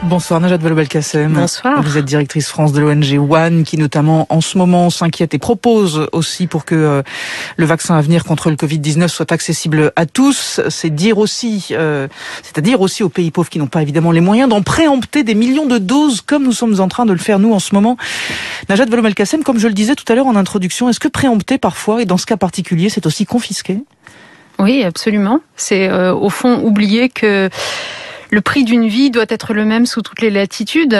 Bonsoir Najat Vallaud-Belkacem. Bonsoir. Vous êtes directrice France de l'ONG One qui notamment en ce moment s'inquiète et propose aussi pour que le vaccin à venir contre le Covid-19 soit accessible à tous. C'est-à-dire aussi aux pays pauvres qui n'ont pas évidemment les moyens d'en préempter des millions de doses comme nous sommes en train de le faire nous en ce moment. Najat Vallaud-Belkacem, comme je le disais tout à l'heure en introduction, est-ce que préempter parfois, et dans ce cas particulier, c'est aussi confisquer ? Oui, absolument. C'est au fond oublier que le prix d'une vie doit être le même sous toutes les latitudes.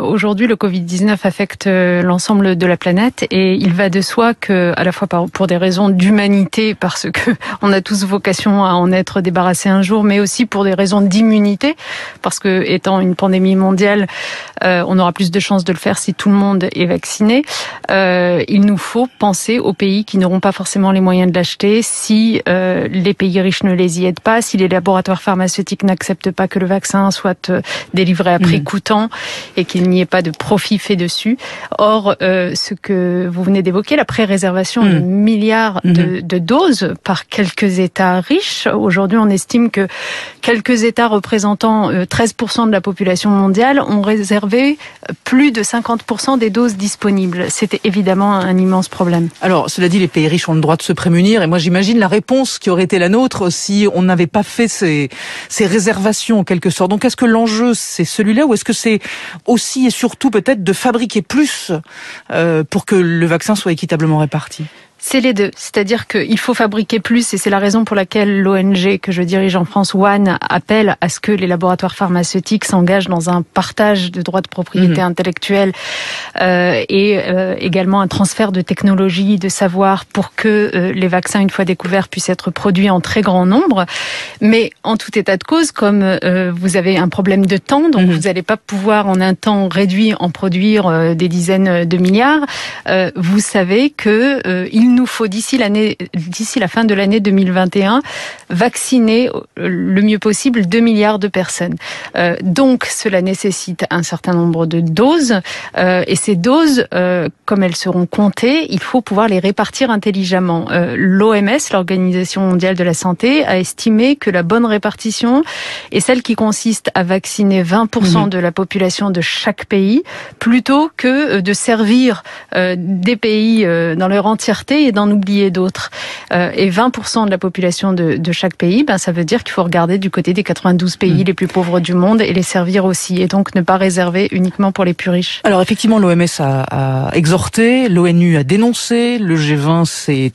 Aujourd'hui, le Covid-19 affecte l'ensemble de la planète et il va de soi que, à la fois pour des raisons d'humanité, parce que on a tous vocation à en être débarrassé un jour, mais aussi pour des raisons d'immunité, parce que étant une pandémie mondiale, on aura plus de chances de le faire si tout le monde est vacciné. Il nous faut penser aux pays qui n'auront pas forcément les moyens de l'acheter, si les pays riches ne les y aident pas, si les laboratoires pharmaceutiques n'acceptent pas que le vaccin soit délivré à prix coûtant et qu'il n'y ait pas de profit fait dessus. Or, ce que vous venez d'évoquer, la pré-réservation de milliards de doses par quelques États riches. Aujourd'hui, on estime que quelques États représentant 13% de la population mondiale ont réservé plus de 50% des doses disponibles. C'était évidemment un immense problème. Alors, cela dit, les pays riches ont le droit de se prémunir et moi j'imagine la réponse qui aurait été la nôtre si on n'avait pas fait ces réservations en quelque sorte. Donc est-ce que l'enjeu c'est celui-là ou est-ce que c'est aussi et surtout peut-être de fabriquer plus pour que le vaccin soit équitablement réparti ? C'est les deux. C'est-à-dire qu'il faut fabriquer plus et c'est la raison pour laquelle l'ONG que je dirige en France, One, appelle à ce que les laboratoires pharmaceutiques s'engagent dans un partage de droits de propriété intellectuelle et également un transfert de technologie, de savoir pour que les vaccins, une fois découverts, puissent être produits en très grand nombre. Mais en tout état de cause, comme vous avez un problème de temps, donc vous n'allez pas pouvoir en un temps réduit en produire des dizaines de milliards, vous savez que il nous faut d'ici la fin de l'année 2021 vacciner le mieux possible 2 milliards de personnes. Donc cela nécessite un certain nombre de doses et ces doses, comme elles seront comptées, il faut pouvoir les répartir intelligemment. L'OMS, l'Organisation mondiale de la santé, a estimé que la bonne répartition est celle qui consiste à vacciner 20% de la population de chaque pays plutôt que de servir des pays dans leur entièreté et d'en oublier d'autres. Et 20% de la population de chaque pays, ça veut dire qu'il faut regarder du côté des 92 pays les plus pauvres du monde et les servir aussi. Et donc ne pas réserver uniquement pour les plus riches. Alors effectivement, l'OMS a exhorté, l'ONU a dénoncé, le G20 s'est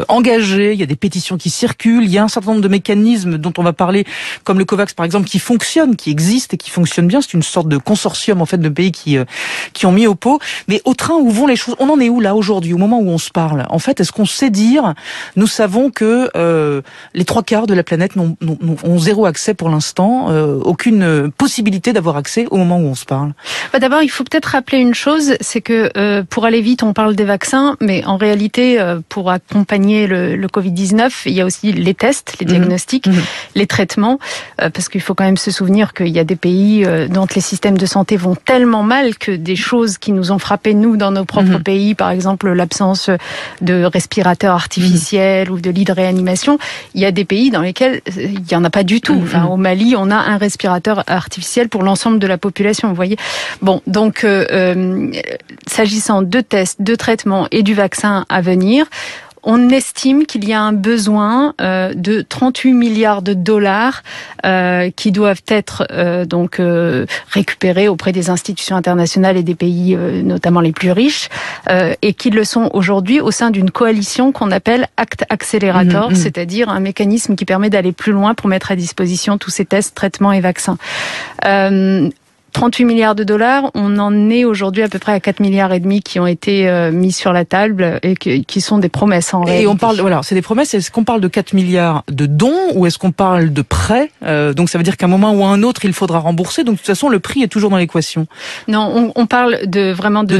engagé, il y a des pétitions qui circulent, il y a un certain nombre de mécanismes dont on va parler, comme le COVAX par exemple, qui fonctionnent, qui existent et qui fonctionnent bien. C'est une sorte de consortium en fait de pays qui ont mis au pot. Mais au train où vont les choses, on en est où là aujourd'hui, au moment où on se parle ? En fait, est-ce qu'on sait dire, nous savons que les 3/4 de la planète ont zéro accès pour l'instant, aucune possibilité d'avoir accès au moment où on se parle. D'abord, il faut peut-être rappeler une chose, c'est que pour aller vite, on parle des vaccins, mais en réalité, pour accompagner le Covid-19, il y a aussi les tests, les diagnostics, les traitements, parce qu'il faut quand même se souvenir qu'il y a des pays dont les systèmes de santé vont tellement mal que des choses qui nous ont frappé, nous, dans nos propres pays, par exemple l'absence de respirateurs artificiels ou de lits de réanimation, il y a des pays dans lesquels il n'y en a pas du tout. Enfin, au Mali, on a un respirateur artificiel pour l'ensemble de la population, vous voyez. Bon, donc, s'agissant de tests, de traitements et du vaccin à venir, on estime qu'il y a un besoin de 38 milliards de dollars qui doivent être récupérés auprès des institutions internationales et des pays, notamment les plus riches, et qui le sont aujourd'hui au sein d'une coalition qu'on appelle Act Accelerator, c'est-à-dire un mécanisme qui permet d'aller plus loin pour mettre à disposition tous ces tests, traitements et vaccins. 38 milliards de dollars, on en est aujourd'hui à peu près à 4 milliards et demi qui ont été mis sur la table et qui sont des promesses en réalité. Et on parle, voilà, c'est des promesses. Est-ce qu'on parle de 4 milliards de dons ou est-ce qu'on parle de prêts donc ça veut dire qu'à un moment ou à un autre, il faudra rembourser. Donc de toute façon, le prix est toujours dans l'équation. Non, on parle vraiment de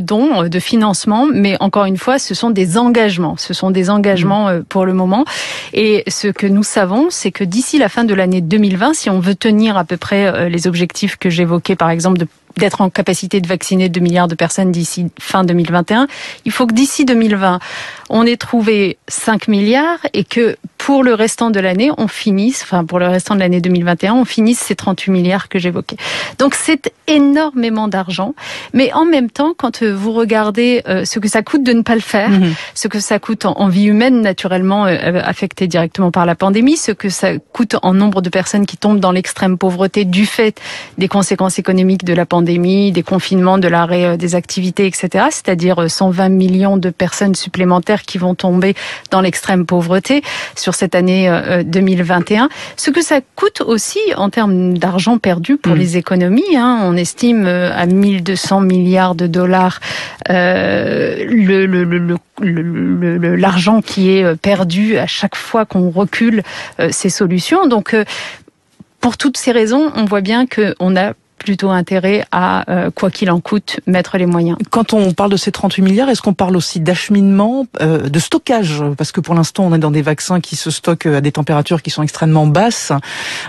dons, de financement, mais encore une fois, ce sont des engagements. Ce sont des engagements pour le moment. Et ce que nous savons, c'est que d'ici la fin de l'année 2020, si on veut tenir à peu près les objectifs que j'évoquais, par exemple, d'être en capacité de vacciner 2 milliards de personnes d'ici fin 2021. Il faut que d'ici 2020, on ait trouvé 5 milliards et que pour le restant de l'année, pour le restant de l'année 2021, on finisse ces 38 milliards que j'évoquais. Donc c'est énormément d'argent, mais en même temps, quand vous regardez ce que ça coûte de ne pas le faire, ce que ça coûte en vie humaine naturellement affectée directement par la pandémie, ce que ça coûte en nombre de personnes qui tombent dans l'extrême pauvreté du fait des conséquences économiques de la pandémie, des confinements, de l'arrêt des activités, etc. C'est-à-dire 120 millions de personnes supplémentaires qui vont tomber dans l'extrême pauvreté sur cette année 2021. Ce que ça coûte aussi en termes d'argent perdu pour les économies, on estime à 1200 milliards de dollars l'argent qui est perdu à chaque fois qu'on recule ces solutions. Donc, pour toutes ces raisons, on voit bien qu'on a plutôt intérêt à, quoi qu'il en coûte, mettre les moyens. Quand on parle de ces 38 milliards, est-ce qu'on parle aussi d'acheminement, de stockage? Parce que pour l'instant, on est dans des vaccins qui se stockent à des températures qui sont extrêmement basses.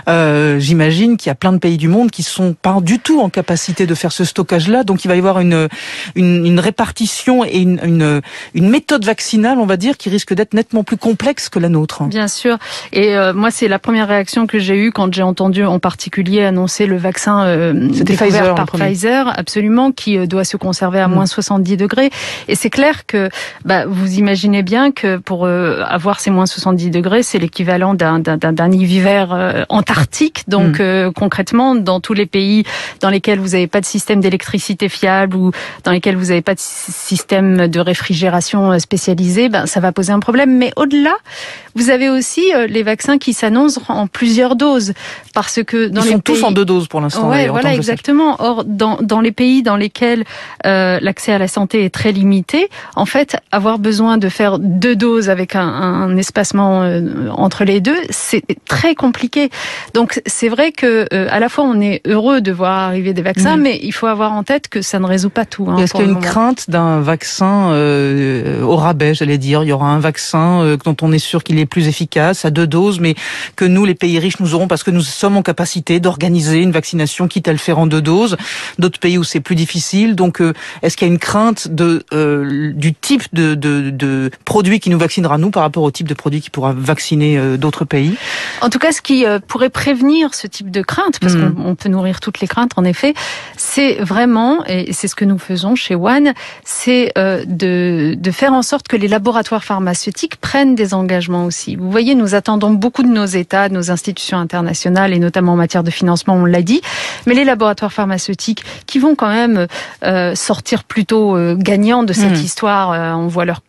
J'imagine qu'il y a plein de pays du monde qui sont pas du tout en capacité de faire ce stockage-là. Donc il va y avoir une répartition et une méthode vaccinale, on va dire, qui risque d'être nettement plus complexe que la nôtre. Bien sûr. Et moi, c'est la première réaction que j'ai eue quand j'ai entendu en particulier annoncer le vaccin c'était Pfizer, par Pfizer, absolument, qui doit se conserver à moins 70 degrés. Et c'est clair que vous imaginez bien que pour avoir ces moins 70 degrés, c'est l'équivalent d'un hiver antarctique. Donc concrètement, dans tous les pays dans lesquels vous n'avez pas de système d'électricité fiable ou dans lesquels vous n'avez pas de système de réfrigération spécialisé, ça va poser un problème. Mais au-delà, vous avez aussi les vaccins qui s'annoncent en plusieurs doses. Parce que ils sont tous en 2 doses pour l'instant. Ouais, voilà, exactement. Or, dans les pays dans lesquels l'accès à la santé est très limité, en fait, avoir besoin de faire 2 doses avec un espacement entre les deux, c'est très compliqué. Donc, c'est vrai que à la fois on est heureux de voir arriver des vaccins, mais il faut avoir en tête que ça ne résout pas tout. Est-ce qu'il y a une crainte d'un vaccin au rabais, j'allais dire? Il y aura un vaccin dont on est sûr qu'il est plus efficace à 2 doses, mais que nous, les pays riches, nous aurons parce que nous sommes en capacité d'organiser une vaccination, quitte à le faire en 2 doses. D'autres pays où c'est plus difficile. Donc, est-ce qu'il y a une crainte du type de produit qui nous vaccinera nous par rapport au type de produit qui pourra vacciner d'autres pays? En tout cas, ce qui pourrait prévenir ce type de crainte, parce qu'on peut nourrir toutes les craintes, en effet, c'est vraiment, et c'est ce que nous faisons chez One, c'est de faire en sorte que les laboratoires pharmaceutiques prennent des engagements aussi. Vous voyez, nous attendons beaucoup de nos États, de nos institutions internationales, et notamment en matière de financement, on l'a dit, mais les laboratoires pharmaceutiques qui vont quand même sortir plutôt gagnants de cette histoire, on voit leur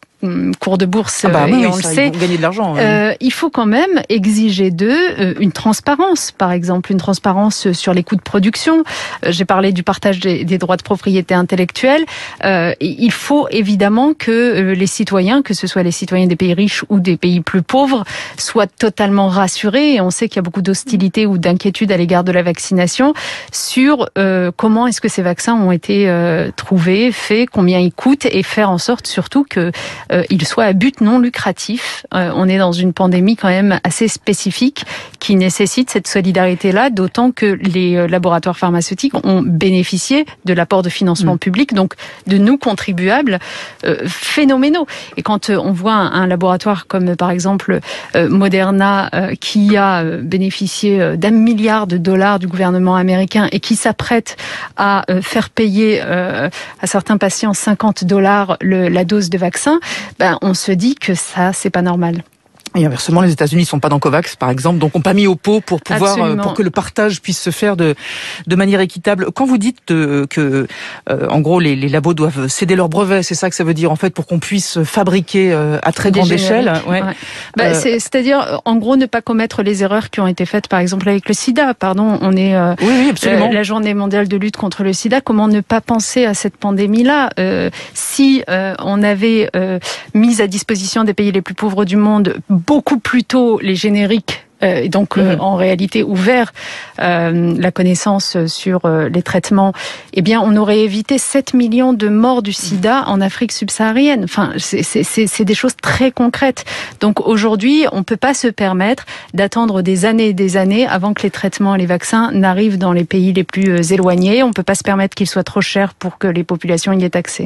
cours de bourse et on le sait. Ils vont gagner de l'argent. Il faut quand même exiger d'eux une transparence, par exemple, une transparence sur les coûts de production. J'ai parlé du partage des droits de propriété intellectuelle. Il faut évidemment que les citoyens, que ce soit les citoyens des pays riches ou des pays plus pauvres, soient totalement rassurés. Et on sait qu'il y a beaucoup d'hostilité ou d'inquiétude à l'égard de la vaccination sur comment est-ce que ces vaccins ont été trouvés, faits, combien ils coûtent, et faire en sorte surtout que il soit à but non lucratif. On est dans une pandémie quand même assez spécifique qui nécessite cette solidarité-là, d'autant que les laboratoires pharmaceutiques ont bénéficié de l'apport de financement public, donc de nous contribuables phénoménaux. Et quand on voit un laboratoire comme par exemple Moderna qui a bénéficié d'1 milliard de dollars du gouvernement américain et qui s'apprête à faire payer à certains patients $50 la dose de vaccin, on se dit que ça, c'est pas normal. Et inversement, les États-Unis sont pas dans COVAX, par exemple, donc on pas mis au pot pour pouvoir, pour que le partage puisse se faire de manière équitable. Quand vous dites que, en gros, les labos doivent céder leurs brevets, c'est ça que ça veut dire, en fait, pour qu'on puisse fabriquer à très grande échelle. Ouais. C'est-à-dire, en gros, ne pas commettre les erreurs qui ont été faites, par exemple, avec le SIDA. Pardon, on est oui, absolument. La Journée mondiale de lutte contre le SIDA. Comment ne pas penser à cette pandémie-là si on avait mis à disposition des pays les plus pauvres du monde beaucoup plus tôt les génériques et donc en réalité ouvert la connaissance sur les traitements, eh bien on aurait évité 7 millions de morts du sida en Afrique subsaharienne. Enfin, c'est des choses très concrètes. Donc aujourd'hui, on peut pas se permettre d'attendre des années et des années avant que les traitements et les vaccins n'arrivent dans les pays les plus éloignés. On peut pas se permettre qu'ils soient trop chers pour que les populations y aient accès.